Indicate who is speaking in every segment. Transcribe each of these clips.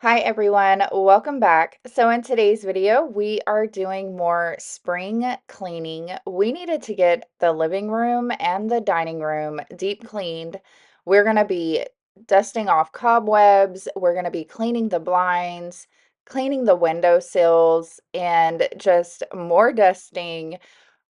Speaker 1: Hi everyone, welcome back. So in today's video, we are doing more spring cleaning. We needed to get the living room and the dining room deep cleaned. We're going to be dusting off cobwebs. We're going to be cleaning the blinds, cleaning the window sills, and just more dusting,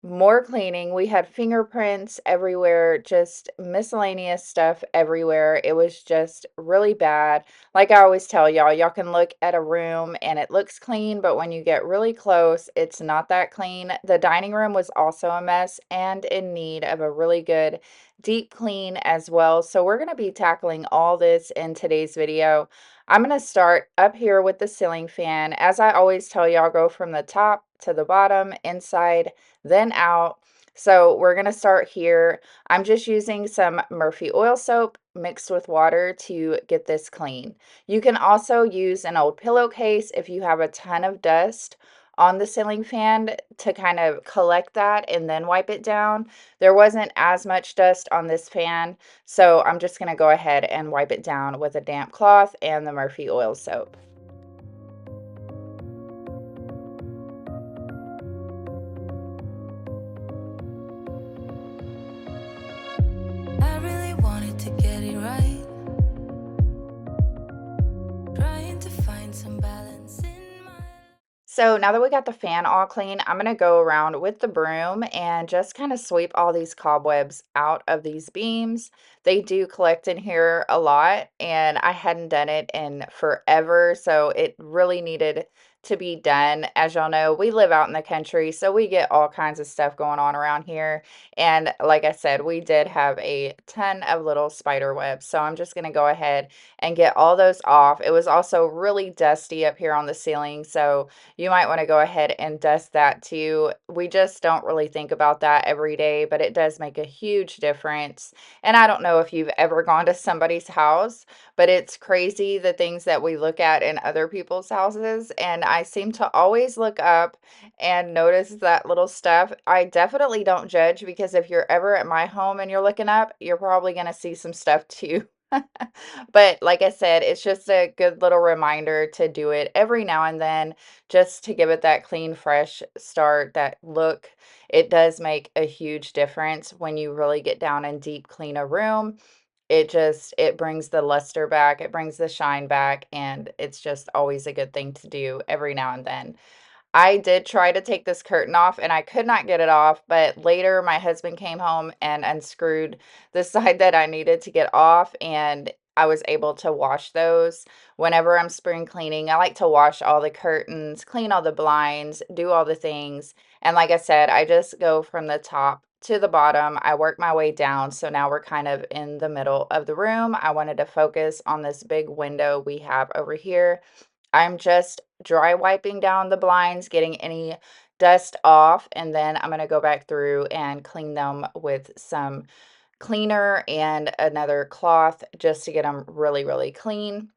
Speaker 1: more cleaning. We had fingerprints everywhere, just miscellaneous stuff everywhere. It was just really bad. Like I always tell y'all, y'all can look at a room and it looks clean, but when you get really close, it's not that clean. The dining room was also a mess and in need of a really good deep clean as well. So we're going to be tackling all this in today's video. I'm going to start up here with the ceiling fan. As I always tell y'all, go from the top to the bottom, inside, then out. So we're going to start here. I'm just using some Murphy oil soap mixed with water to get this clean. You can also use an old pillowcase if you have a ton of dust on the ceiling fan to kind of collect that and then wipe it down. There wasn't as much dust on this fan, so I'm just going to go ahead and wipe it down with a damp cloth and the Murphy oil soap.
Speaker 2: I really wanted to get it right, trying to find some balance in my.
Speaker 1: So now that we got the fan all clean, I'm going to go around with the broom and just kind of sweep all these cobwebs out of these beams. They do collect in here a lot, and I hadn't done it in forever, so it really needed to be done. As y'all know, we live out in the country, so we get all kinds of stuff going on around here. And like I said, we did have a ton of little spider webs, so I'm just going to go ahead and get all those off. It was also really dusty up here on the ceiling, so you might want to go ahead and dust that too. We just don't really think about that every day, but it does make a huge difference. And I don't know if you've ever gone to somebody's house, but it's crazy the things that we look at in other people's houses. And I seem to always look up and notice that little stuff. I definitely don't judge, because if you're ever at my home and you're looking up, you're probably going to see some stuff too. But like I said, it's just a good little reminder to do it every now and then, just to give it that clean, fresh start, that look. It does make a huge difference when you really get down and deep clean a room. It brings the luster back, it brings the shine back, and it's just always a good thing to do every now and then. I did try to take this curtain off and I could not get it off, but later my husband came home and unscrewed the side that I needed to get off, and I was able to wash those. Whenever I'm spring cleaning, I like to wash all the curtains, clean all the blinds, do all the things. And like I said, I just go from the top to the bottom. I work my way down. So now we're kind of in the middle of the room. I wanted to focus on this big window we have over here. I'm just dry wiping down the blinds, getting any dust off, and then I'm going to go back through and clean them with some cleaner and another cloth just to get them really, really clean.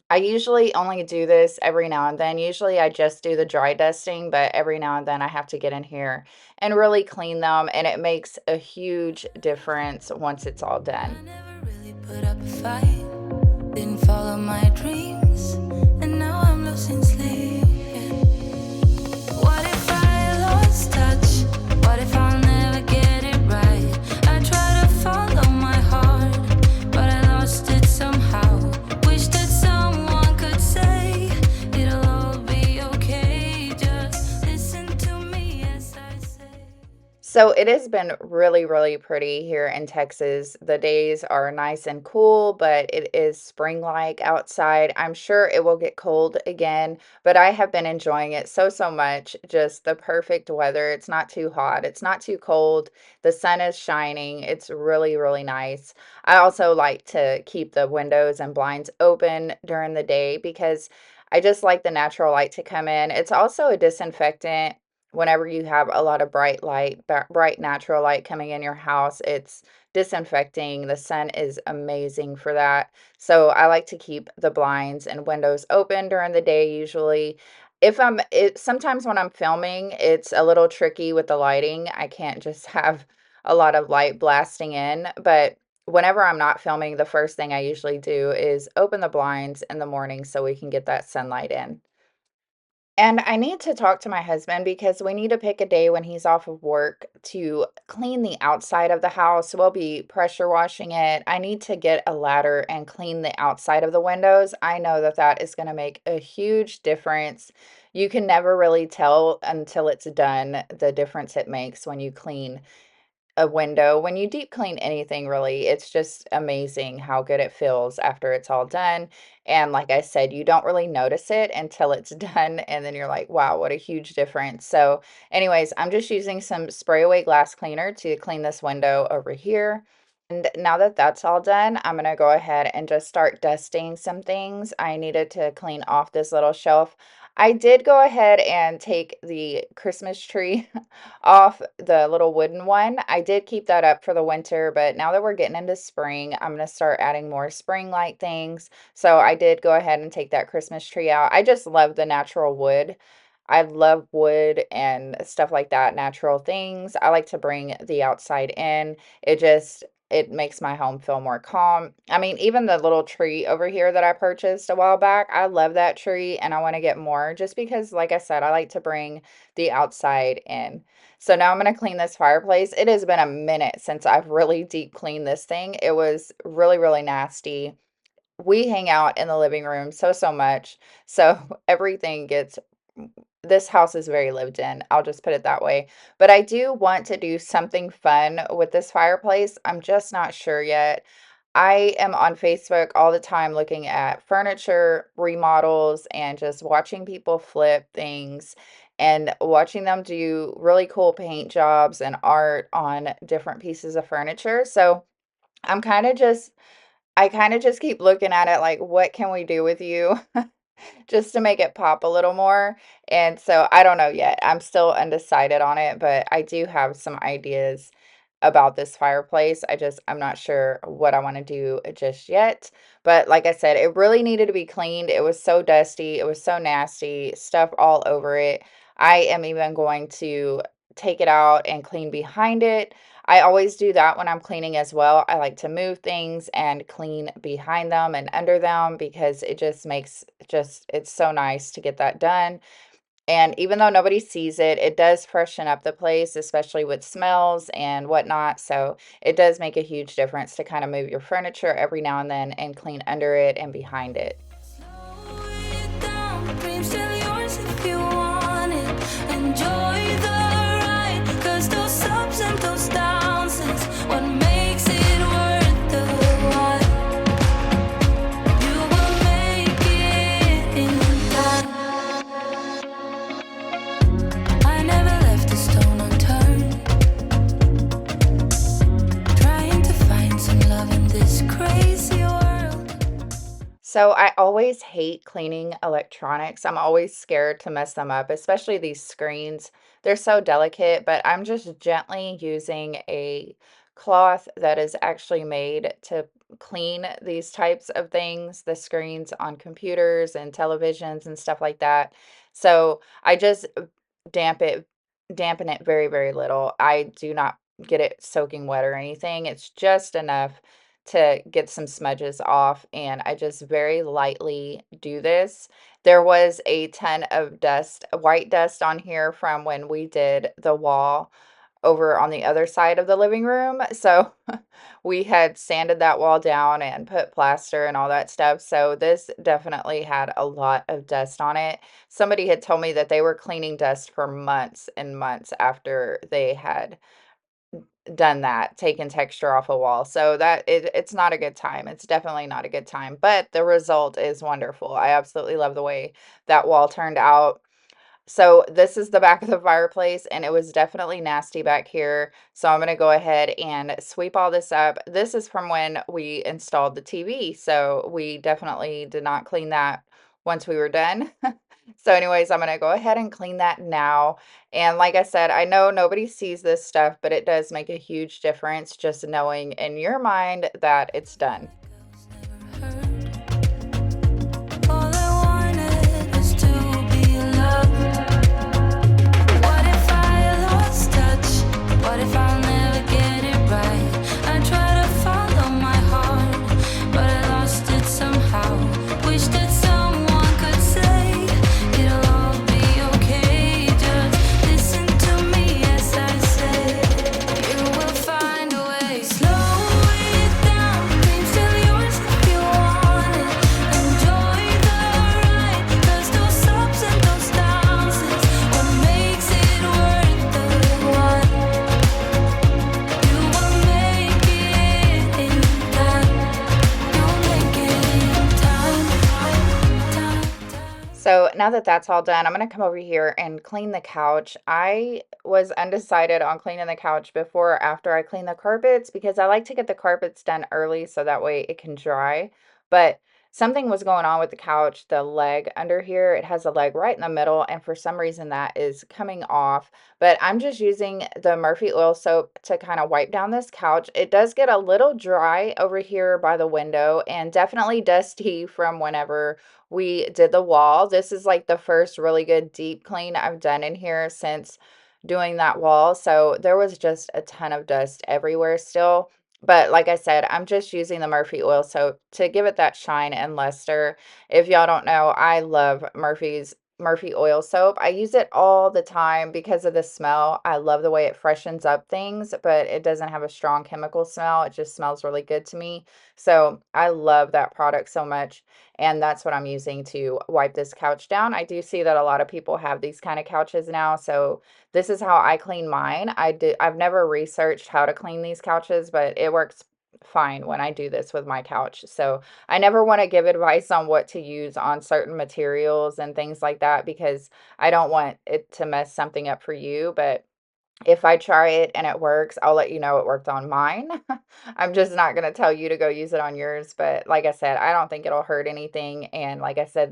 Speaker 1: I usually only do this every now and then. Usually I just do the dry dusting, but every now and then I have to get in here and really clean them, and it makes a huge difference once it's all done.
Speaker 2: I never really put up a fight, didn't follow my dreams, and now I'm losing sleep. Yeah. What if I lost touch? What if I'll never get it right? I try to follow my heart, but I lost it somehow. Wish that someone could say it'll all be okay. Just listen to me as I say.
Speaker 1: So it has been really, really pretty here in Texas. The days are nice and cool, but it is spring-like outside. I'm sure it will get cold again, but I have been enjoying it so, so much. Just the perfect weather. It's not too hot. It's not too cold. The sun is shining. It's really, really nice. I also like to keep the windows and blinds open during the day because I just like the natural light to come in. It's also a disinfectant. Whenever you have a lot of bright light, bright natural light coming in your house, it's disinfecting. The sun is amazing for that. So I like to keep the blinds and windows open during the day usually. Sometimes when I'm filming, it's a little tricky with the lighting. I can't just have a lot of light blasting in, but whenever I'm not filming, the first thing I usually do is open the blinds in the morning so we can get that sunlight in. And I need to talk to my husband because we need to pick a day when he's off of work to clean the outside of the house. We'll be pressure washing it. I need to get a ladder and clean the outside of the windows. I know that that is going to make a huge difference. You can never really tell until it's done the difference it makes when you clean a window. When you deep clean anything really, it's just amazing how good it feels after it's all done, and like I said, you don't really notice it until it's done, and then you're like, "Wow, what a huge difference." So, anyways, I'm just using some spray away glass cleaner to clean this window over here. And now that that's all done, I'm gonna go ahead and just start dusting some things. I needed to clean off this little shelf. I did go ahead and take the Christmas tree off, the little wooden one. I did keep that up for the winter, but now that we're getting into spring, I'm gonna start adding more spring light things. So I did go ahead and take that Christmas tree out. I just love the natural wood. I love wood and stuff like that, natural things. I like to bring the outside in. It makes my home feel more calm. I mean, even the little tree over here that I purchased a while back, I love that tree and I want to get more just because, like I said, I like to bring the outside in. So now I'm going to clean this fireplace. It has been a minute since I've really deep cleaned this thing. It was really, really nasty. We hang out in the living room so much. So everything gets this house is very lived in. I'll just put it that way. But I do want to do something fun with this fireplace. I'm just not sure yet. I am on Facebook all the time looking at furniture remodels and just watching people flip things and watching them do really cool paint jobs and art on different pieces of furniture. So I'm kind of just I kind of just keep looking at it like, what can we do with you? Just to make it pop a little more. And so I don't know yet. I'm still undecided on it, but I do have some ideas about this fireplace. I'm not sure what I want to do just yet. But like I said, it really needed to be cleaned. It was so dusty, it was so nasty, stuff all over it. I am even going to take it out and clean behind it. I always do that when I'm cleaning as well. I like to move things and clean behind them and under them because it just makes it's so nice to get that done. And even though nobody sees it, it does freshen up the place, especially with smells and whatnot. So it does make a huge difference to kind of move your furniture every now and then and clean under it and behind it.
Speaker 2: Slow it down, dreams still yours if you want it. Enjoy the ride, 'cause those ups and those downs is what makes it worth the while. You will make it in time. I never left a stone unturned, trying to find some love in this crazy world.
Speaker 1: So I always hate cleaning electronics. I'm always scared to mess them up, especially these screens. They're so delicate, but I'm just gently using a cloth that is actually made to clean these types of things, the screens on computers and televisions and stuff like that. So I just damp it, dampen it very, very little. I do not get it soaking wet or anything. It's just enough to get some smudges off, and I just very lightly do this. There was a ton of dust, white dust on here from when we did the wall over on the other side of the living room. So we had sanded that wall down and put plaster and all that stuff. So this definitely had a lot of dust on it. Somebody had told me that they were cleaning dust for months and months after they had done that, taken texture off a wall. So it's not a good time. It's definitely not a good time, but the result is wonderful. I absolutely love the way that wall turned out. So this is the back of the fireplace, and it was definitely nasty back here. So I'm going to go ahead and sweep all this up. This is from when we installed the TV. So we definitely did not clean that once we were done. So anyways, I'm going to go ahead and clean that now. And like I said, I know nobody sees this stuff, but it does make a huge difference just knowing in your mind that it's done.
Speaker 2: All I wanted was to be loved. What if I lost touch? What if I'll never get it right? I try to follow my
Speaker 1: So now that that's all done, I'm going to come over here and clean the couch. I was undecided on cleaning the couch before or after I clean the carpets because I like to get the carpets done early so that way it can dry. But something was going on with the couch, the leg under here. It has a leg right in the middle, and for some reason that is coming off. But I'm just using the Murphy oil soap to kind of wipe down this couch. It does get a little dry over here by the window and definitely dusty from whenever we did the wall. This is like the first really good deep clean I've done in here since doing that wall. So there was just a ton of dust everywhere still. But like I said, I'm just using the Murphy oil soap to give it that shine and luster. If y'all don't know, I love Murphy oil soap. I use it all the time because of the smell. I love the way it freshens up things, but it doesn't have a strong chemical smell. It just smells really good to me. So I love that product so much. And that's what I'm using to wipe this couch down. I do see that a lot of people have these kind of couches now, so this is how I clean mine. I've never researched how to clean these couches, but it works fine when I do this with my couch. So I never want to give advice on what to use on certain materials and things like that because I don't want it to mess something up for you, but if I try it and it works, I'll let you know it worked on mine. I'm just not going to tell you to go use it on yours, but like I said, I don't think it'll hurt anything. And like I said,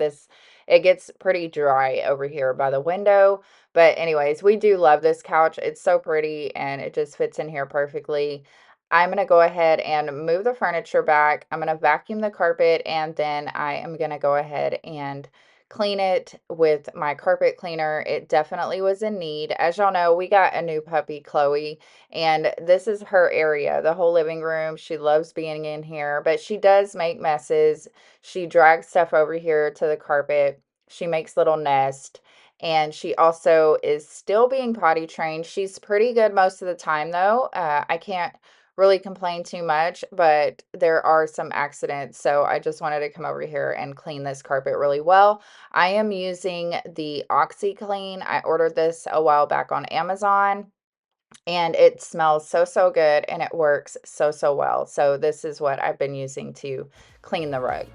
Speaker 1: it gets pretty dry over here by the window. But anyways, we do love this couch. It's so pretty and it just fits in here perfectly. I'm going to go ahead and move the furniture back. I'm going to vacuum the carpet and then I am going to go ahead and clean it with my carpet cleaner. It definitely was in need. As y'all know, we got a new puppy, Chloe, and this is her area, the whole living room. She loves being in here, but she does make messes. She drags stuff over here to the carpet. She makes little nests. And she also is still being potty trained. She's pretty good most of the time, though. I can't really complain too much, but there are some accidents. So I just wanted to come over here and clean this carpet really well. I am using the OxyClean. I ordered this a while back on Amazon and it smells so, so good and it works so, so well. So this is what I've been using to clean the rug.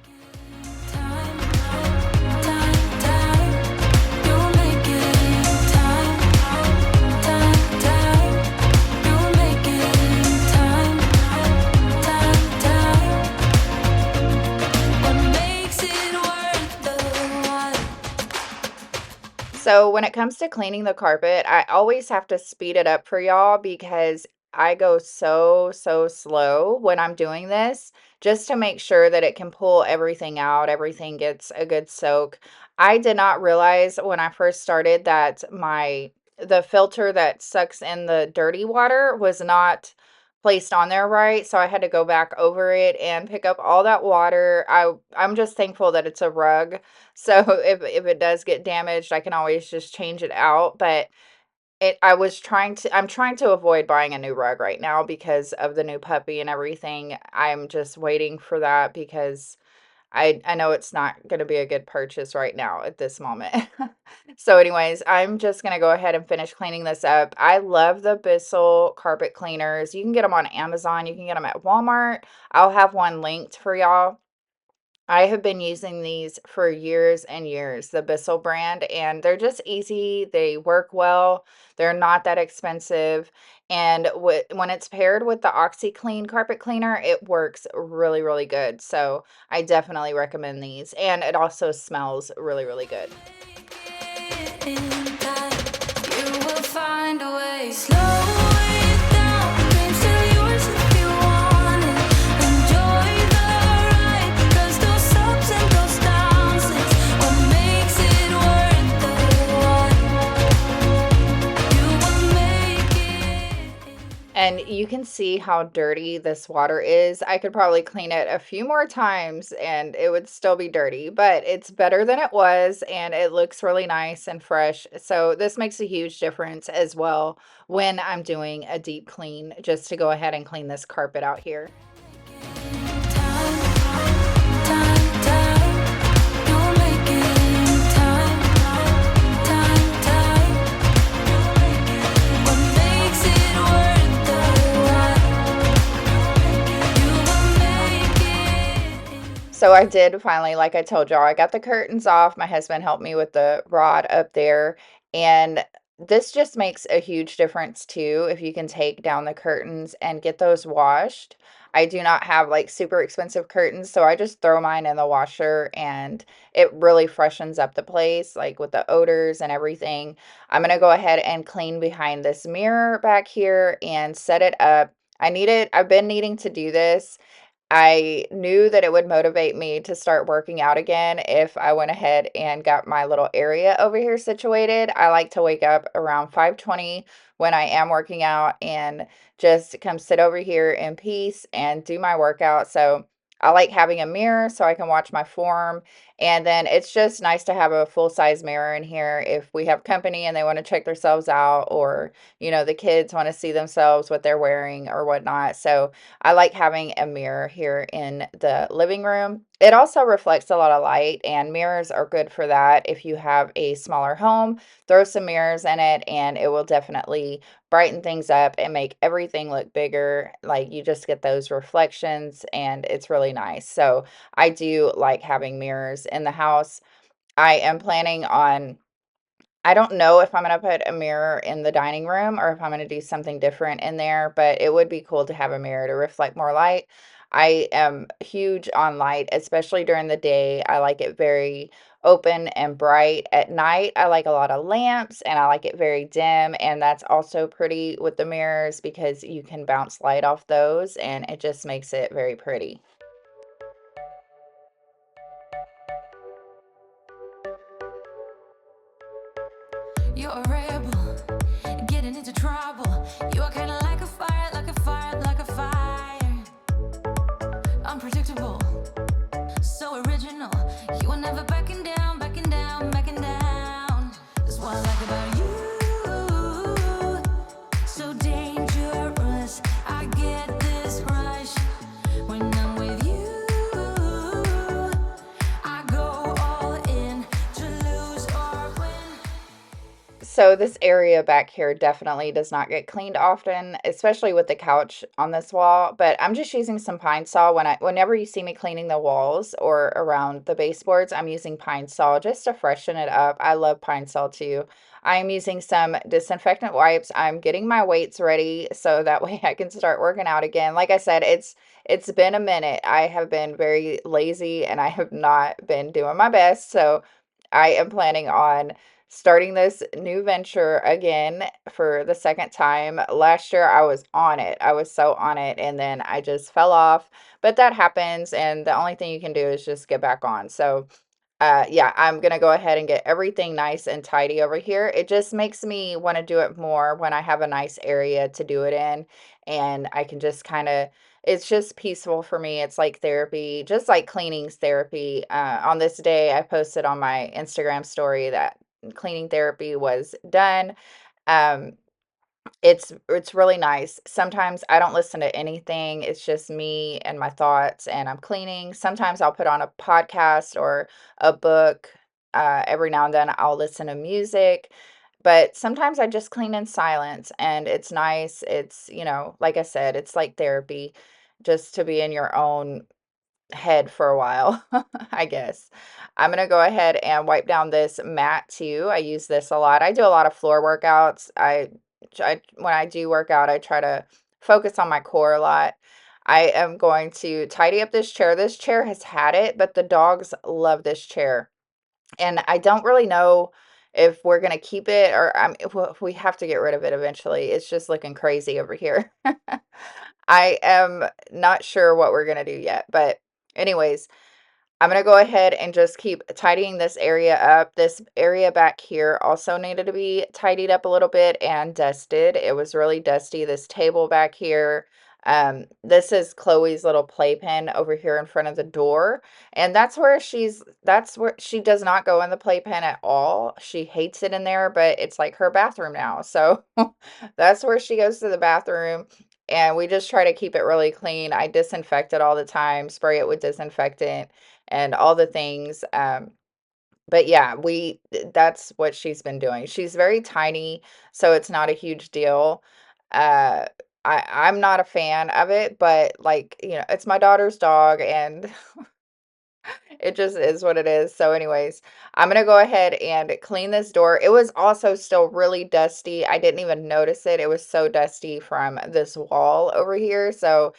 Speaker 1: So when it comes to cleaning the carpet, I always have to speed it up for y'all because I go so, so slow when I'm doing this just to make sure that it can pull everything out, everything gets a good soak. I did not realize when I first started that the filter that sucks in the dirty water was not placed on there right, so I had to go back over it and pick up all that water. I'm just thankful that it's a rug. So if it does get damaged, I can always just change it out, but I'm trying to avoid buying a new rug right now because of the new puppy and everything. I'm just waiting for that because I know it's not gonna be a good purchase right now at this moment. So anyways, I'm just gonna go ahead and finish cleaning this up. I love the Bissell carpet cleaners. You can get them on Amazon, you can get them at Walmart. I'll have one linked for y'all. I have been using these for years and years, the Bissell brand, and they're just easy. They work well. They're not that expensive. And when it's paired with the OxyClean carpet cleaner, it works really, really good. So I definitely recommend these. And it also smells really, really good.
Speaker 2: You will find a way, slow it down, dreams still yours if you want it. Enjoy the ride, 'cause those ups and those downs is what makes it worth the while. You will make it.
Speaker 1: And you can see how dirty this water is. I could probably clean it a few more times and it would still be dirty, but it's better than it was and it looks really nice and fresh. So this makes a huge difference as well when I'm doing a deep clean, just to go ahead and clean this carpet out here. So I did finally, like I told y'all, I got the curtains off. My husband helped me with the rod up there. And this just makes a huge difference too if you can take down the curtains and get those washed. I do not have like super expensive curtains, so I just throw mine in the washer and it really freshens up the place, like with the odors and everything. I'm gonna go ahead and clean behind this mirror back here and set it up. I've been needing to do this. I knew that it would motivate me to start working out again if I went ahead and got my little area over here situated. I like to wake up around 5:20 when I am working out and just come sit over here in peace and do my workout. So I like having a mirror so I can watch my form. And then it's just nice to have a full-size mirror in here if we have company and they want to check themselves out, or, the kids want to see themselves, what they're wearing or whatnot. So I like having a mirror here in the living room. It also reflects a lot of light, and mirrors are good for that. If you have a smaller home, throw some mirrors in it, and it will definitely brighten things up and make everything look bigger. Like you just get those reflections, and it's really nice. So I do like having mirrors in the house. I am planning on I don't know if I'm gonna put a mirror in the dining room or if I'm gonna do something different in there, but it would be cool to have a mirror to reflect more light. I am huge on light, especially during the day. I like it very open and bright. At night, I like a lot of lamps and I like it very dim, and that's also pretty with the mirrors because you can bounce light off those and it just makes it very pretty.
Speaker 2: You're a rebel, getting into trouble. You are kinda like a fire, like a fire, like a fire. Unpredictable, so original. You are never backing down, backing down, backing down. That's what I like about you. So dangerous, I get this rush when I'm with you. I go all in to lose or win.
Speaker 1: So this area back here definitely does not get cleaned often, especially with the couch on this wall, but I'm just using some pine saw whenever you see me cleaning the walls or around the baseboards, I'm using pine saw just to freshen it up. I love pine saw too. I'm using some disinfectant wipes. I'm getting my weights ready so that way I can start working out again. Like I said, it's been a minute. I have been very lazy and I have not been doing my best. So I am planning on starting this new venture again for the second time. Last year, I was on it. I was so on it, and then I just fell off. But that happens, and the only thing you can do is just get back on. So yeah, I'm gonna go ahead and get everything nice and tidy over here. It just makes me want to do it more when I have a nice area to do it in, and I can just kind of, it's just peaceful for me. It's like therapy, just like cleaning's therapy. On this day, I posted on my Instagram story that cleaning therapy was done. Um, it's really nice. Sometimes I don't listen to anything. It's just me and my thoughts and I'm cleaning. Sometimes I'll put on a podcast or a book. Every now and then I'll listen to music. But sometimes I just clean in silence and it's nice. It's, like I said, it's like therapy just to be in your own head for a while, I guess. I'm gonna go ahead and wipe down this mat too. I use this a lot. I do a lot of floor workouts. When I do work out, I try to focus on my core a lot. I am going to tidy up this chair. This chair has had it, but the dogs love this chair. And I don't really know if we're gonna keep it or we have to get rid of it eventually. It's just looking crazy over here. I am not sure what we're gonna do yet, but anyways, I'm gonna go ahead and just keep tidying this area up. This area back here also needed to be tidied up a little bit and dusted. It was really dusty. This table back here. This is Chloe's little playpen over here in front of the door. And that's where she does not go in the playpen at all. She hates it in there, but it's like her bathroom now. So that's where she goes to the bathroom. And we just try to keep it really clean. I disinfect it all the time, spray it with disinfectant and all the things. But yeah, that's what she's been doing. She's very tiny, so it's not a huge deal. Uh, I'm not a fan of it, but like, it's my daughter's dog and It just is what it is. So anyways, I'm gonna go ahead and clean this door. It was also still really dusty. I didn't even notice it. It was so dusty from this wall over here. So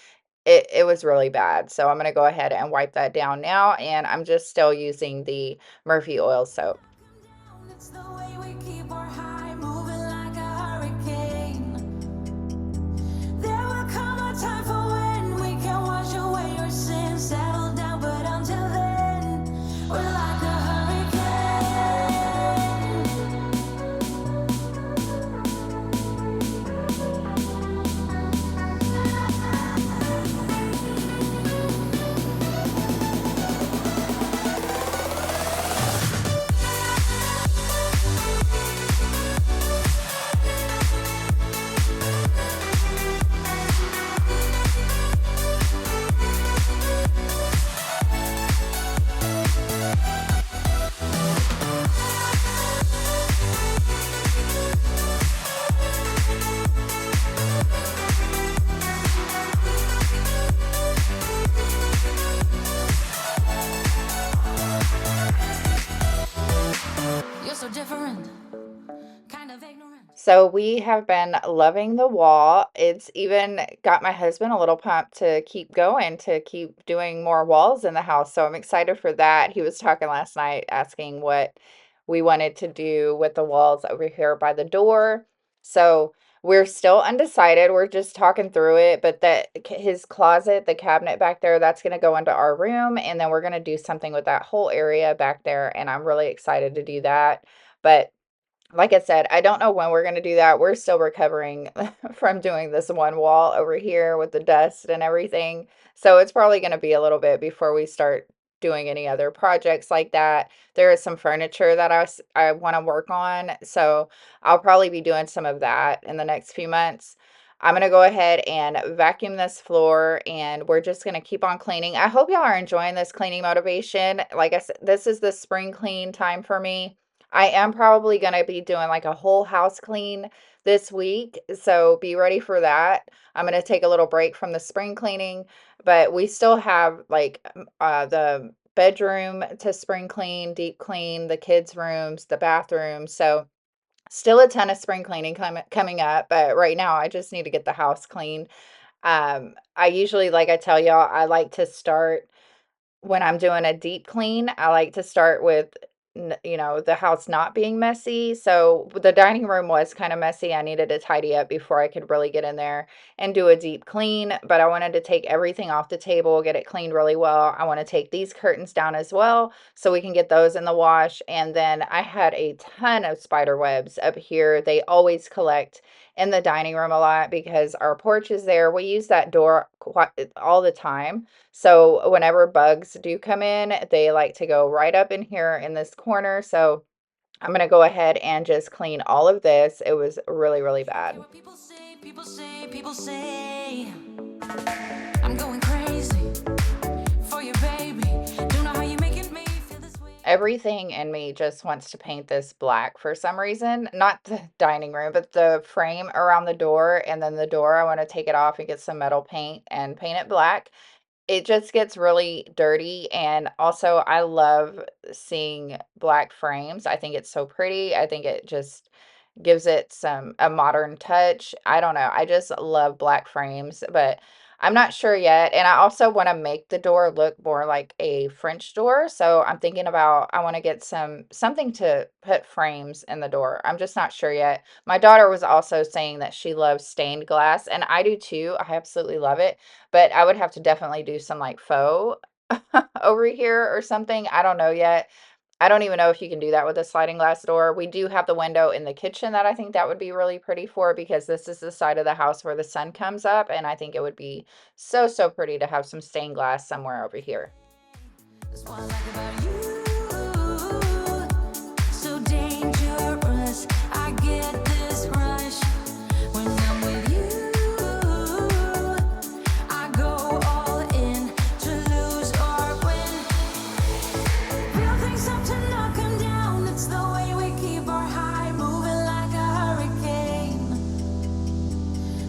Speaker 1: it was really bad. So I'm gonna go ahead and wipe that down now. And I'm just still using the Murphy oil soap.
Speaker 2: It's the way we keep our high, moving like a hurricane. There will come a time for when we can wash away your sins, settle down, but until then, we're like a You're so different, kind of ignorant.
Speaker 1: So we have been loving the wall. It's even got my husband a little pumped to keep going, to keep doing more walls in the house. So I'm excited for that. He was talking last night, asking what we wanted to do with the walls over here by the door. So we're still undecided. We're just talking through it, but his closet, the cabinet back there, that's going to go into our room, and then we're going to do something with that whole area back there, and I'm really excited to do that. But like I said, I don't know when we're gonna do that. We're still recovering from doing this one wall over here with the dust and everything. So it's probably gonna be a little bit before we start doing any other projects like that. There is some furniture that I want to work on, so I'll probably be doing some of that in the next few months. I'm gonna go ahead and vacuum this floor, and we're just gonna keep on cleaning. I hope y'all are enjoying this cleaning motivation. Like I said, this is the spring clean time for me. I am probably gonna be doing like a whole house clean this week, so be ready for that. I'm gonna take a little break from the spring cleaning, but we still have like the bedroom to spring clean, deep clean, the kids' rooms, the bathroom. So still a ton of spring cleaning coming up, but right now I just need to get the house clean. I usually, like I tell y'all, I like to start when I'm doing a deep clean, I like to start with, the house not being messy. So the dining room was kind of messy. I needed to tidy up before I could really get in there and do a deep clean. But I wanted to take everything off the table, get it cleaned really well. I want to take these curtains down as well so we can get those in the wash. And then I had a ton of spider webs up here. They always collect in the dining room a lot because our porch is there. We use that door quite all the time. So whenever bugs do come in, they like to go right up in here in this corner. So I'm going to go ahead and just clean all of this. It was really, really
Speaker 2: Hear
Speaker 1: bad.
Speaker 2: what people say, people say, people say. I'm going crazy for you, baby. Don't know how you making me feel this way.
Speaker 1: Everything in me just wants to paint this black for some reason. Not the dining room, but the frame around the door. And then the door, I want to take it off and get some metal paint and paint it black. It just gets really dirty, and also I love seeing black frames. I think it's so pretty. I think it just gives it a modern touch. I don't know. I just love black frames, but I'm not sure yet. And I also want to make the door look more like a French door. So I'm thinking about I want to get something to put frames in the door. I'm just not sure yet. My daughter was also saying that she loves stained glass, and I do too. I absolutely love it, but I would have to definitely do some like faux over here or something. I don't know yet. I don't even know if you can do that with a sliding glass door. We do have the window in the kitchen that I think that would be really pretty for, because this is the side of the house where the sun comes up, and I think it would be so, so pretty to have some stained glass somewhere over here.
Speaker 2: That's what I like about you. So dangerous. I get this rush when I'm with you. I go all in to lose or win. Real things up to knock 'em down. It's the way we keep our high, moving like a hurricane.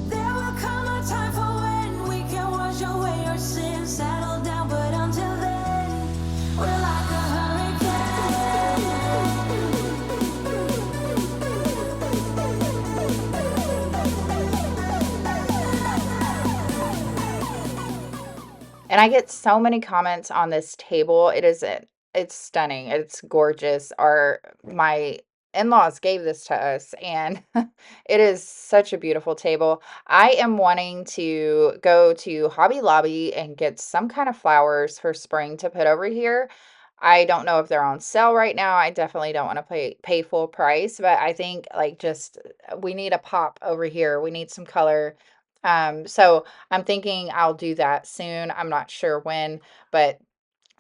Speaker 2: There will come a time for when we can wash away our sins, settle down, but until then,
Speaker 1: And I get so many comments on this table. It's stunning. It's gorgeous. My in-laws gave this to us, and it is such a beautiful table. I am wanting to go to Hobby Lobby and get some kind of flowers for spring to put over here. I don't know if they're on sale right now. I definitely don't want to pay full price, but I think like just we need a pop over here. We need some color. So I'm thinking I'll do that soon. I'm not sure when, but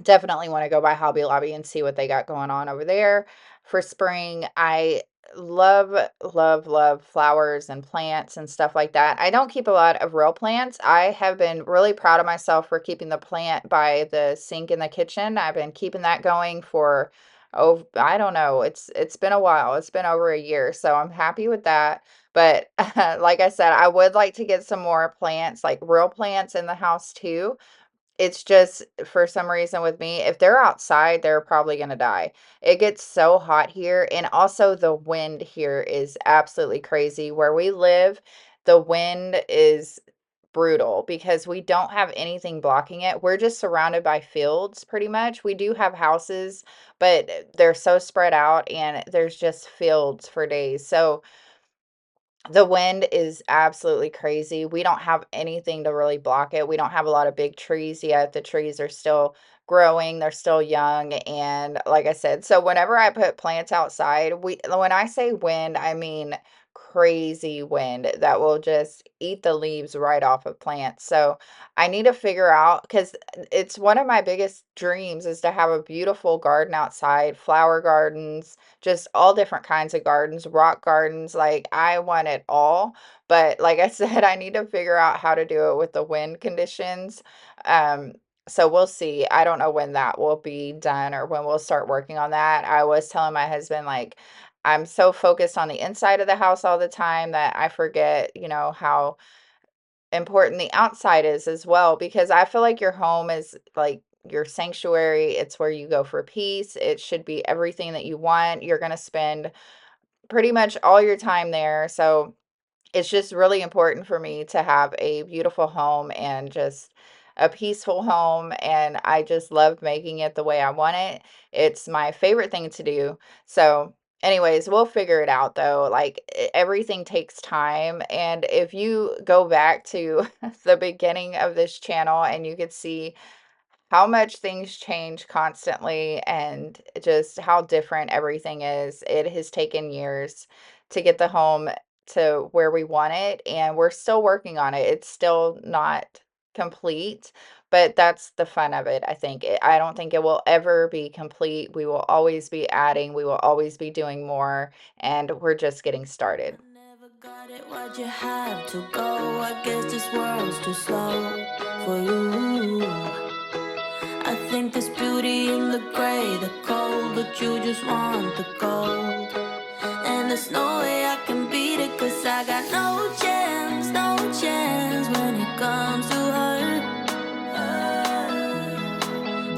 Speaker 1: definitely want to go by Hobby Lobby and see what they got going on over there for spring. I love, love, love flowers and plants and stuff like that. I don't keep a lot of real plants. I have been really proud of myself for keeping the plant by the sink in the kitchen. I've been keeping that going for, oh, I don't know. It's been a while. It's been over a year, so I'm happy with that. But like I said, I would like to get some more plants, like real plants in the house too. It's just for some reason with me, if they're outside, they're probably gonna die. It gets so hot here, and also the wind here is absolutely crazy. Where we live, the wind is brutal because we don't have anything blocking it. We're just surrounded by fields pretty much. We do have houses, but they're so spread out and there's just fields for days. So the wind is absolutely crazy. We don't have anything to really block it. We don't have a lot of big trees yet. The trees are still growing, they're still young, and like I said, so whenever I put plants outside, when I say wind, I mean crazy wind that will just eat the leaves right off of plants. So I need to figure out because it's one of my biggest dreams is to have a beautiful garden outside, flower gardens, just all different kinds of gardens, rock gardens, like, I want it all, but like I said, I need to figure out how to do it with the wind conditions, um, so we'll see. I don't know when that will be done or when we'll start working on that. I was telling my husband, like, I'm so focused on the inside of the house all the time that I forget, how important the outside is as well, because I feel like your home is like your sanctuary. It's where you go for peace. It should be everything that you want. You're going to spend pretty much all your time there. So it's just really important for me to have a beautiful home and just a peaceful home. And I just love making it the way I want it. It's my favorite thing to do. So, anyways, we'll figure it out though. Like everything takes time. And if you go back to the beginning of this channel and you could see how much things change constantly and just how different everything is. It has taken years to get the home to where we want it, and we're still working on it. It's still not complete, but that's the fun of it, I think. I don't think it will ever be complete. We will always be adding, we will always be doing more, and we're just getting started.
Speaker 2: Never got it, why'd you have to go? I guess this world's too slow for you. I think there's beauty in the gray, the cold, but you just want the gold. And there's no way I can beat it, cause I got no chance, no chance when it comes to her.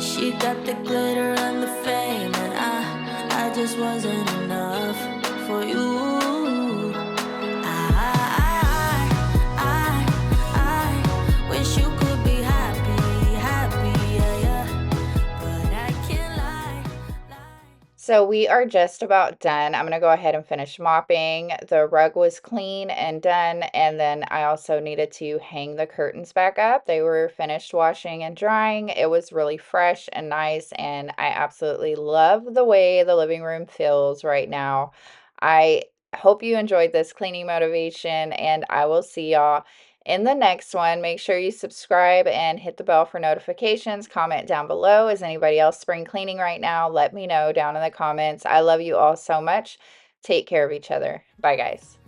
Speaker 2: She got the glitter and the fame, and I just wasn't enough for you. I wish you could be happy, happy, yeah, yeah. But I can't lie.
Speaker 1: So we are just about done. I'm going to go ahead and finish mopping. The rug was clean and done, and then I also needed to hang the curtains back up. They were finished washing and drying. It was really fresh and nice, and I absolutely love the way the living room feels right now. I hope you enjoyed this cleaning motivation, and I will see y'all in the next one. Make sure you subscribe and hit the bell for notifications. Comment down below. Is anybody else spring cleaning right now? Let me know down in the comments. I love you all so much. Take care of each other. Bye, guys.